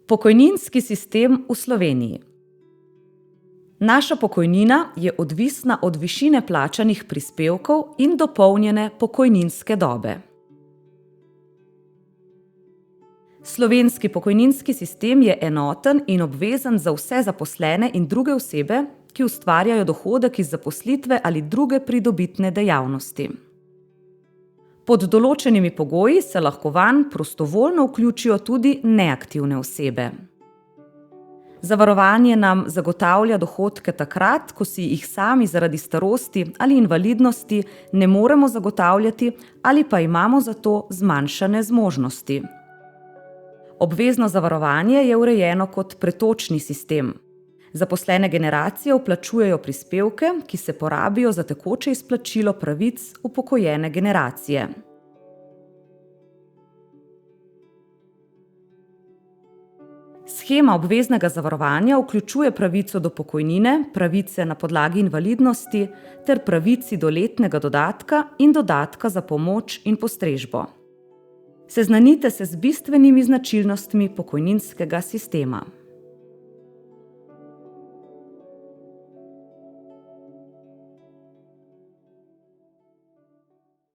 Pokojninski sistem v Sloveniji. Naša pokojnina je odvisna od višine plačanih prispevkov in dopolnjene pokojninske dobe. Slovenski pokojninski sistem je enoten in obvezen za vse zaposlene in druge osebe, ki ustvarjajo dohodek iz zaposlitve ali druge pridobitne dejavnosti. Pod določenimi pogoji se lahko vanj prostovoljno vključijo tudi neaktivne osebe. Zavarovanje nam zagotavlja dohodke takrat, ko si jih sami zaradi starosti ali invalidnosti ne moremo zagotavljati ali pa imamo za to zmanjšane zmožnosti. Obvezno zavarovanje je urejeno kot pretočni sistem. Zaposlene generacije vplačujejo prispevke, ki se porabijo za tekoče izplačilo pravic upokojene generacije. Shema obveznega zavarovanja vključuje pravico do pokojnine, pravice na podlagi invalidnosti ter pravici do letnega dodatka in dodatka za pomoč in postrežbo. Seznanite se z bistvenimi značilnostmi pokojninskega sistema.